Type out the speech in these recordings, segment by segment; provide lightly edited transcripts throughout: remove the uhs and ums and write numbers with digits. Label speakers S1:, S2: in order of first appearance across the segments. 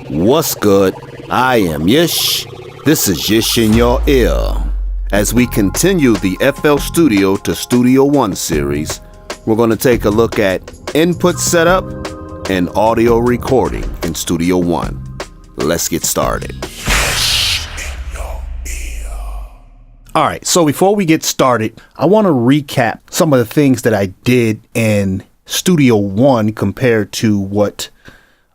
S1: What's good? I am Yish. This is Yish in your ear. As we continue the FL Studio to Studio One series, we're going to take a look at input setup and audio recording in Studio One. Let's get started. All right, so before we get started, I want to recap some of the things that I did in Studio One compared to what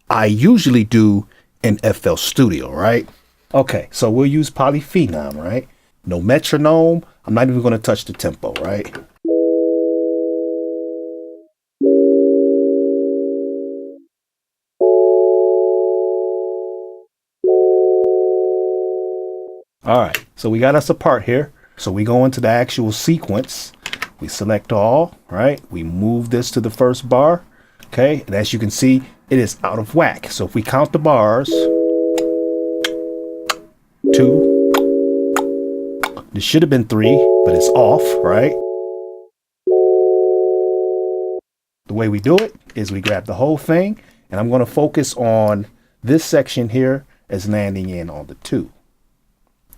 S1: I usually do in FL Studio, right? Okay, so we'll use Polyphenol, right? No metronome. I'm not even going to touch the tempo, right? All right, so we got us a part here. So we go into the actual sequence. We select all, right? We move this to the first bar, okay? And as you can see, it is out of whack. So if we count the bars, 2, this should have been 3, but it's off, right? The way we do it is we grab the whole thing, and I'm going to focus on this section here as landing in on the 2.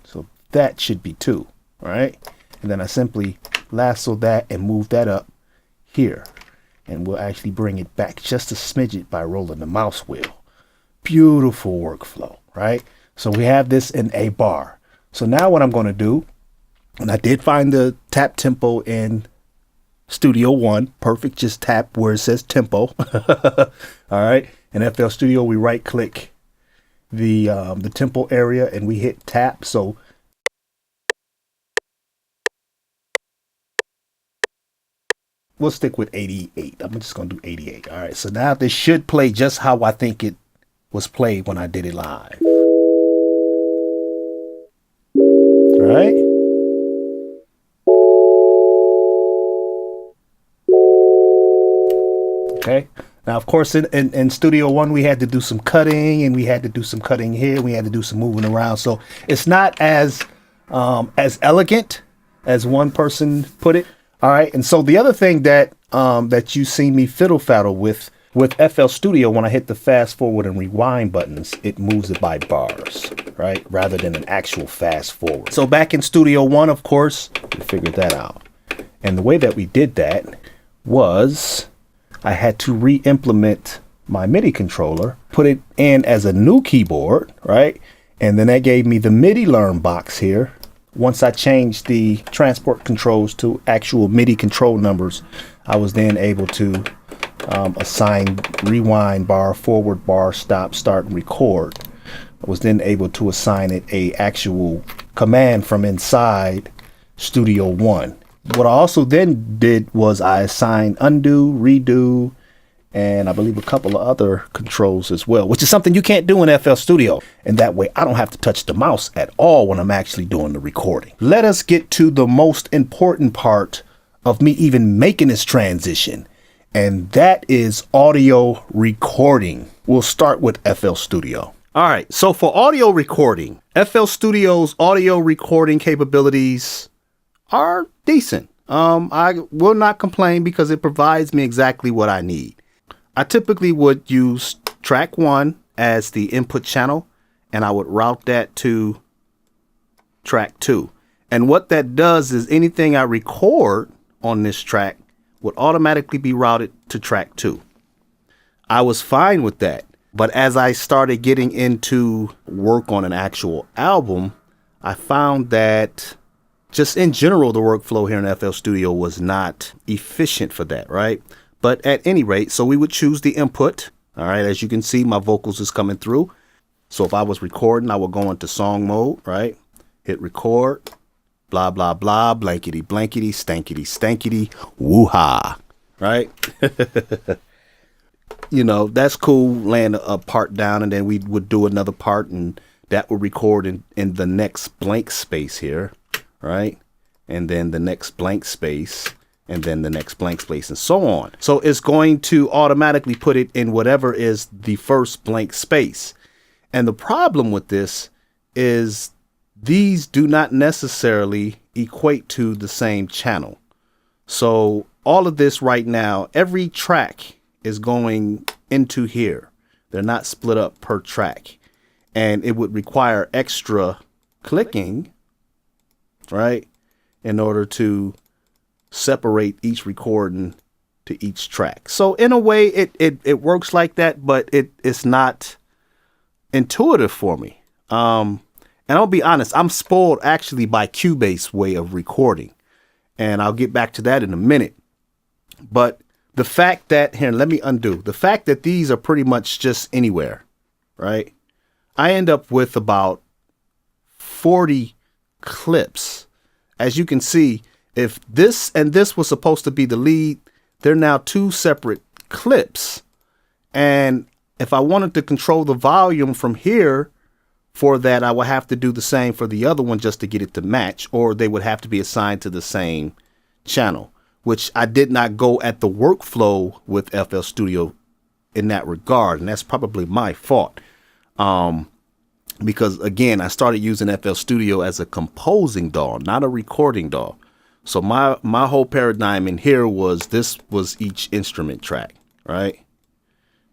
S1: So that should be 2, right? And then I simply lasso that and move that up here. And we'll actually bring it back just a smidget by rolling the mouse wheel. Beautiful workflow, right? So we have this in a bar. So now what I'm going to do, and I did find the tap tempo in Studio One. Perfect, just tap where it says tempo. All right. In FL Studio, we right click the tempo area and we hit tap. So we'll stick with 88. I'm just going to do 88. All right. So now this should play just how I think it was played when I did it live. All right. Okay. Now, of course, in Studio One, we had to do some cutting and we had to do some cutting here. We had to do some moving around. So it's not as elegant as one person put it. All right. And so the other thing that that you see me fiddle faddle with FL Studio, when I hit the fast forward and rewind buttons, it moves it by bars, right? Rather than an actual fast forward. So back in Studio One, of course, we figured that out. And the way that we did that was I had to re-implement my MIDI controller, put it in as a new keyboard, right? And then that gave me the MIDI learn box here. Once I changed the transport controls to actual MIDI control numbers, I was then able to assign rewind bar, forward bar, stop, start, and record. I was then able to assign it a actual command from inside Studio One. What I also then did was I assigned undo, redo, and I believe a couple of other controls as well, which is something you can't do in FL Studio. And that way I don't have to touch the mouse at all when I'm actually doing the recording. Let us get to the most important part of me even making this transition, and that is audio recording. We'll start with FL Studio. All right, so for audio recording, FL Studio's audio recording capabilities are decent. I will not complain because it provides me exactly what I need. I typically would use track 1 as the input channel, and I would route that to track 2. And what that does is anything I record on this track would automatically be routed to track 2. I was fine with that. But as I started getting into work on an actual album, I found that just in general, the workflow here in FL Studio was not efficient for that, right? But at any rate, so we would choose the input. All right, as you can see, my vocals is coming through. So if I was recording, I would go into song mode, right? Hit record, blah, blah, blah, blankety, blankety, stankety, stankety, woo-ha, right? You know, that's cool, laying a part down, and then we would do another part, and that would record in the next blank space here, right? And then the next blank space, and then the next blank space, and so on. So it's going to automatically put it in whatever is the first blank space. And the problem with this is these do not necessarily equate to the same channel. So all of this right now, every track is going into here. They're not split up per track. and it would require extra clicking, right, in order to separate each recording to each track. So in a way, it works like that, but it's not intuitive for me. And I'll be honest, I'm spoiled actually by Cubase way of recording, and I'll get back to that in a minute. But the fact that, here, let me undo the fact that these are pretty much just anywhere, right? I end up with about 40 clips. As you can see, if this and this was supposed to be the lead, they're now two separate clips. And if I wanted to control the volume from here for that, I would have to do the same for the other one just to get it to match, or they would have to be assigned to the same channel, which I did not go at the workflow with FL Studio in that regard. And that's probably my fault. Because again, I started using FL Studio as a composing DAW, not a recording DAW. So my whole paradigm in here was this was each instrument track, right?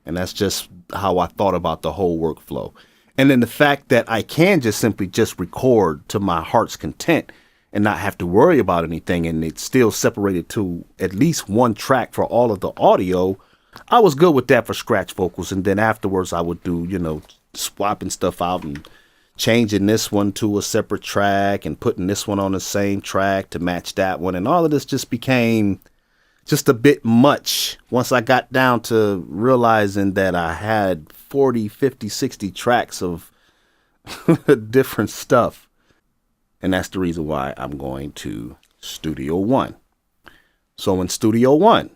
S1: And that's just how I thought about the whole workflow. And then the fact that I can just simply just record to my heart's content and not have to worry about anything, and it's still separated to at least one track for all of the audio, I was good with that for scratch vocals. And then afterwards I would do, you know, swapping stuff out and changing this one to a separate track and putting this one on the same track to match that one. And all of this just became just a bit much once I got down to realizing that I had 40, 50, 60 tracks of different stuff. And that's the reason why I'm going to Studio One. So in Studio One,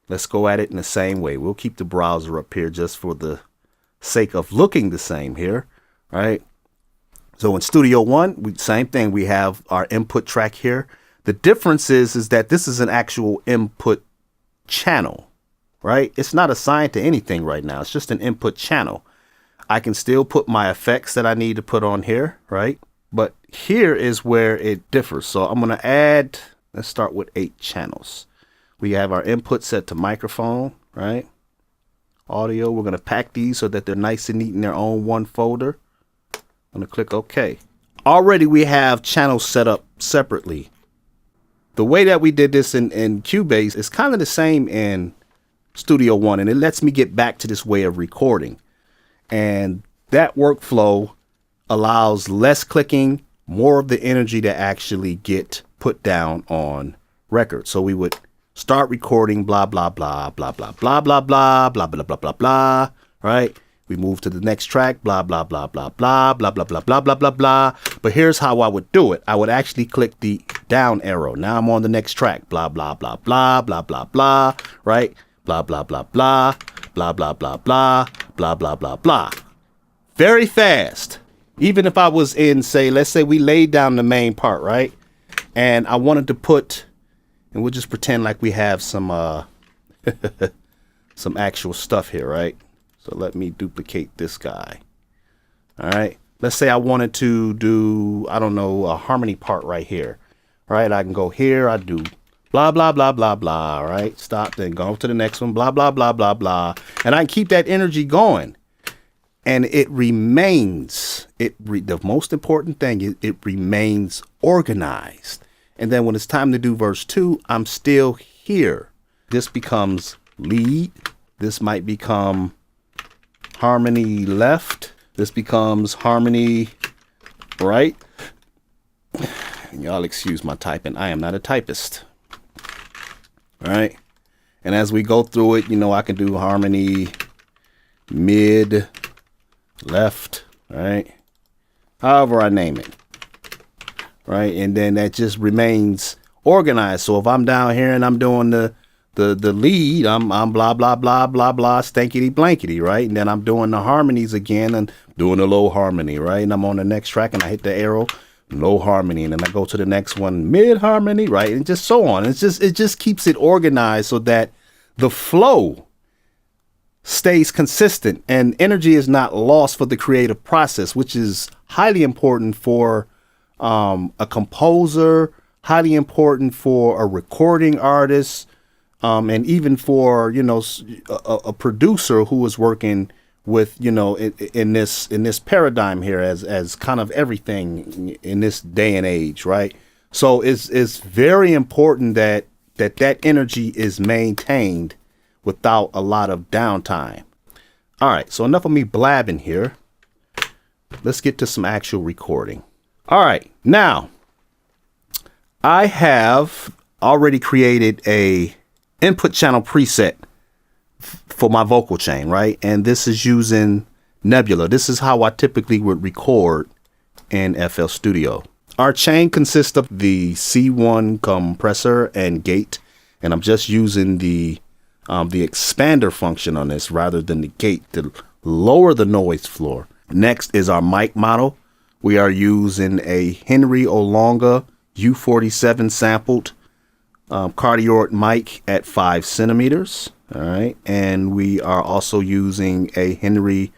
S1: let's go at it in the same way. We'll keep the browser up here just for the sake of looking the same here, right? So in Studio One, same thing. We have our input track here. The difference is that this is an actual input channel, right? It's not assigned to anything right now. It's just an input channel. I can still put my effects that I need to put on here, right? But here is where it differs. So I'm going to add, let's start with 8 channels. We have our input set to microphone, right? Audio, we're going to pack these so that they're nice and neat in their own one folder. I'm going to click OK. Already we have channels set up separately. The way that we did this in Cubase is kind of the same in Studio One, and it lets me get back to this way of recording. And that workflow allows less clicking, more of the energy to actually get put down on record. So we would start recording, blah, blah, blah, blah, blah, blah, blah, blah, blah, blah, blah, blah, blah, right? We move to the next track, blah, blah, blah, blah, blah, blah, blah, blah, blah, blah, blah, blah. But here's how I would do it. I would actually click the down arrow. Now I'm on the next track, blah, blah, blah, blah, blah, blah, blah, right? Blah, blah, blah, blah, blah, blah, blah, blah, blah, blah, blah, blah. Very fast. Even if I was in, say, let's say we laid down the main part, right? And I wanted to put, and we'll just pretend like we have some some actual stuff here, right? So let me duplicate this guy. All right. Let's say I wanted to do, I don't know, a harmony part right here. Right. I can go here. I do blah, blah, blah, blah, blah. Right. Stop. Then go to the next one. Blah, blah, blah, blah, blah. And I can keep that energy going. And it remains, the most important thing is it remains organized. And then when it's time to do verse 2, I'm still here. This becomes lead. This might become harmony left. This becomes harmony right. Y'all excuse my typing. I am not a typist. All right. And as we go through it, you know, I can do harmony mid, left, right? However I name it. Right. And then that just remains organized. So if I'm down here and I'm doing the lead, I'm blah, blah, blah, blah, blah, stankety blankety, right? And then I'm doing the harmonies again and doing a low harmony, right? And I'm on the next track and I hit the arrow, low harmony. And then I go to the next one, mid harmony, right? And just so on. It just keeps it organized so that the flow stays consistent and energy is not lost for the creative process, which is highly important for a composer, highly important for a recording artist, and even for, you know, a producer who is working with, you know, in this paradigm here as kind of everything in this day and age, right? So it's very important that that energy is maintained without a lot of downtime. All right, so enough of me blabbing here. Let's get to some actual recording. All right, now I have already created a input channel preset for my vocal chain, right? And this is using Nebula. This is how I typically would record in FL Studio. Our chain consists of the C1 compressor and gate, and I'm just using the expander function on this rather than the gate to lower the noise floor. Next is our mic model. We are using a Henry Olonga U47 sampled cardioid mic at 5 centimeters. All right. And we are also using a Henry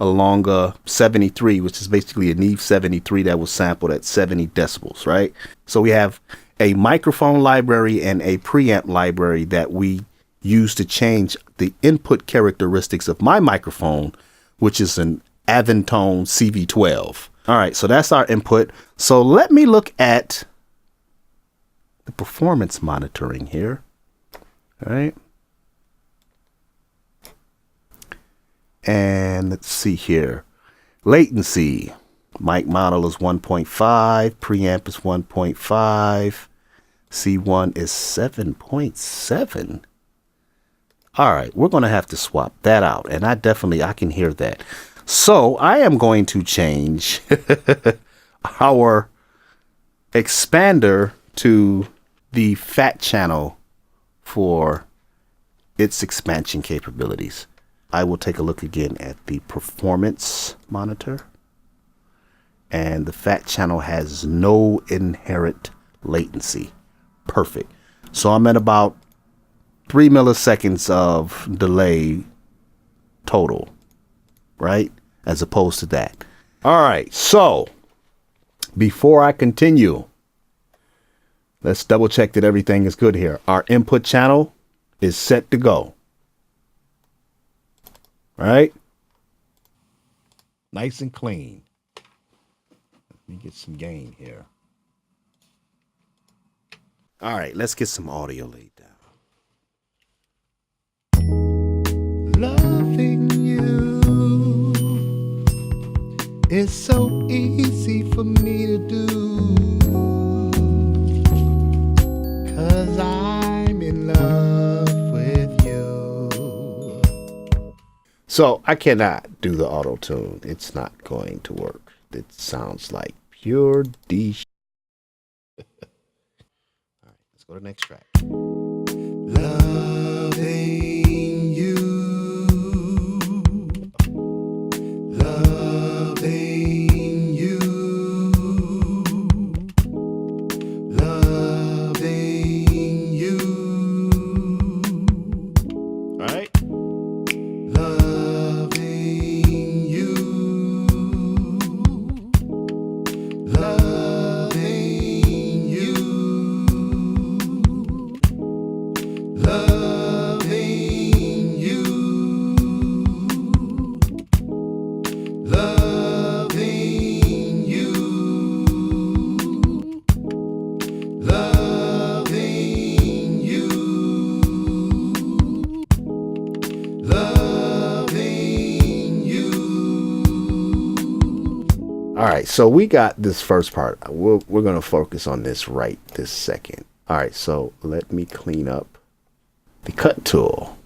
S1: Olonga 73, which is basically a Neve 73 that was sampled at 70 decibels. Right. So we have a microphone library and a preamp library that we use to change the input characteristics of my microphone, which is an Aventone CV12. All right. So that's our input. So let me look at the performance monitoring here. All right. And let's see here. Latency. Mic model is 1.5. Preamp is 1.5. C1 is 7.7. All right. We're going to have to swap that out. And I can hear that. So I am going to change our expander to the fat channel for its expansion capabilities. I will take a look again at the performance monitor, and the fat channel has no inherent latency. Perfect. So I'm at about 3 milliseconds of delay total, right? As opposed to that. All right. So before I continue, let's double check that everything is good here. Our input channel is set to go. Right? Nice and clean. Let me get some gain here. All right, let's get some audio laid down. Loving you is so easy for me to do, 'cause I'm in love with you. So I cannot do the auto tune. It's not going to work. It sounds like pure D. All right, let's go to the next track. Loving you. Loving you. Loving you. All right. Loving you. Loving you. Loving you. Loving you. Loving you. Loving you. All right, so we got this first part. We're going to focus on this right this second. All right, so let me clean up the cut tool.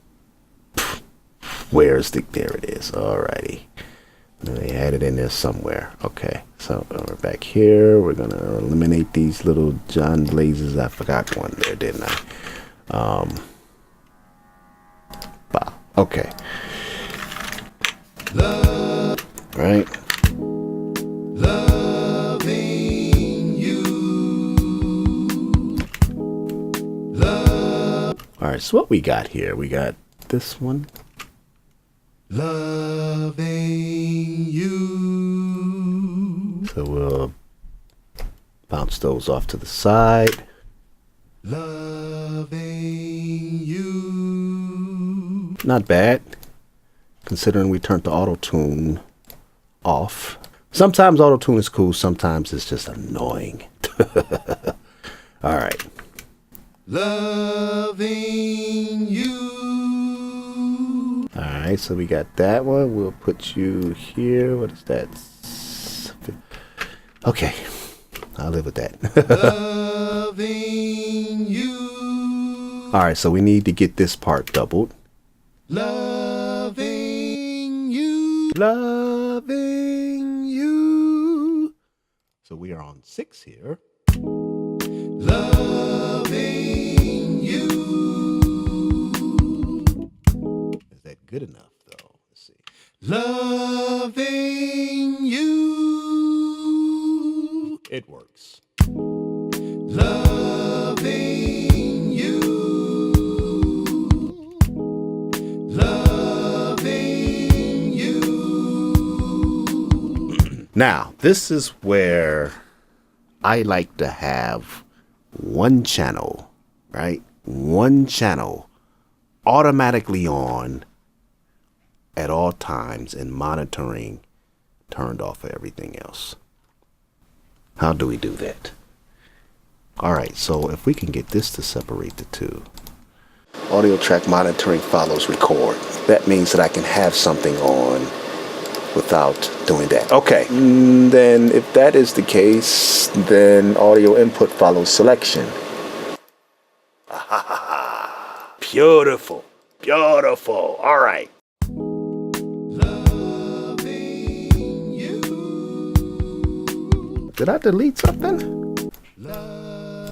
S1: There it is. All righty. They had it in there somewhere. Okay, so we're back here. We're going to eliminate these little John Blazes. I forgot one there, didn't I? Wow. Okay. Love. Right. Loving you. Love. All right, so what we got here? We got this one. Loving you. So we'll bounce those off to the side. Loving you. Not bad.
S2: considering we turned the auto tune off. Sometimes auto tune is cool, sometimes it's just annoying. All right. Loving you. All right, so we got that one. We'll put you here. What is that? Okay, I'll live with that. Loving you. All right, so we need to get this part doubled. Loving you. Loving you. So we are on 6 here. Loving you. Is that good enough, though? Let's see. Loving you. It works. Loving you. Loving you. Now, this is where I like to have one channel, right? One channel automatically on at all times and monitoring turned off for everything else. How do we do that? All right, so if we can get this to separate the two. Audio track monitoring follows record. That means that I can have something on without doing that. Okay, then if that is the case, then audio input follows selection. Beautiful, beautiful. All right. Loving you. Did I delete something?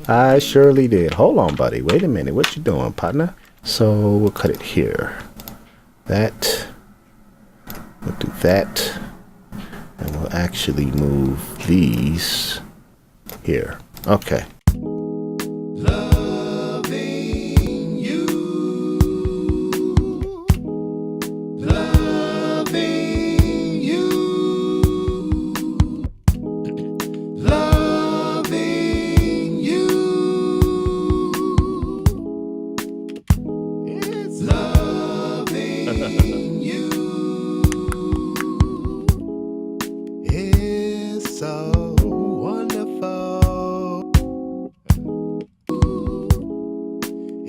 S2: I surely did. Hold on, buddy. Wait a minute. What you doing, partner? So we'll cut it here. That. We'll do that. And we'll actually move these here. Okay. Loving you. Loving you. Loving you. It's loving you. It's so wonderful.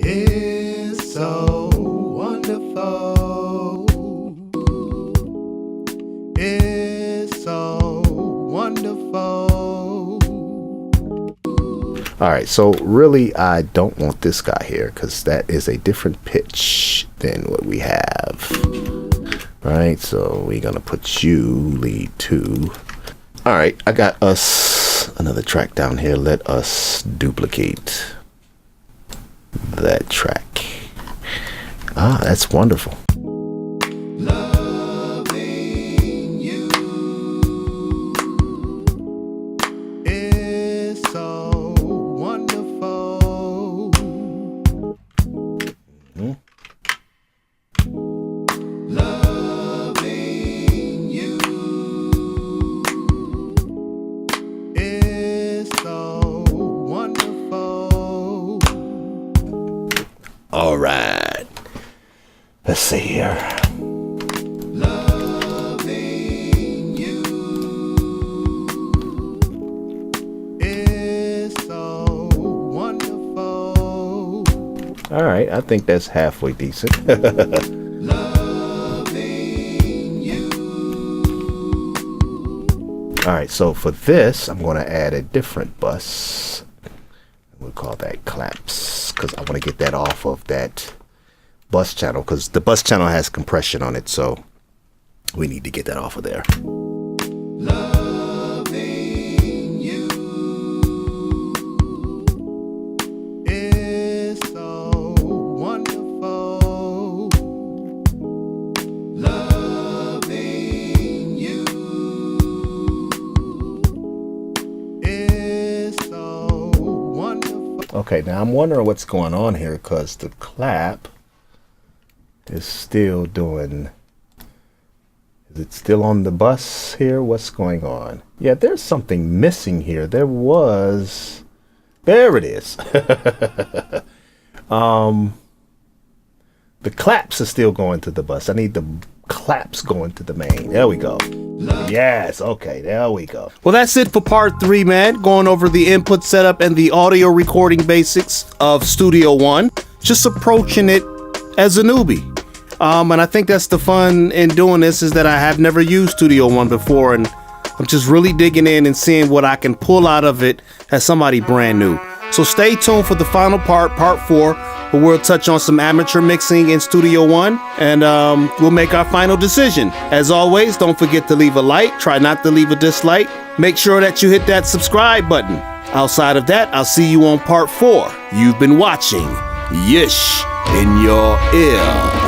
S2: It's so wonderful. It's so wonderful. All right, so really I don't want this guy here because that is a different pitch than what we have. Right, so we're gonna put you lead 2. All right, I got us another track down here. Let us duplicate that track. Ah, that's wonderful. Loving you is so wonderful. Loving you is so wonderful. All right. Let's see here. Loving you is so wonderful. All right, I think that's halfway decent. Loving you. All right, so for this, I'm going to add a different bus. We'll call that claps because I want to get that off of that bus channel because the bus channel has compression on it, so we need to get that off of there. Loving you is so wonderful. Loving you is so wonderful. Okay, now I'm wondering what's going on here because the clap is still doing. Is it still on the bus here? What's going on? Yeah, there's something missing here. There it is. The claps are still going to the bus. I need the
S1: claps going to the main. There we go. Yes, okay, there we go. Well, that's it for part 3, man. Going over the input setup and the audio recording basics of Studio One. Just approaching it as a newbie. And I think that's the fun in doing this, is that I have never used Studio One before, and I'm just really digging in and seeing what I can pull out of it as somebody brand new. So stay tuned for the final part 4, where we'll touch on some amateur mixing in Studio One, and we'll make our final decision. As always, don't forget to leave a like, try not to leave a dislike. Make sure that you hit that subscribe button. Outside of that, I'll see you on part 4. You've been watching Yish in Your Ear.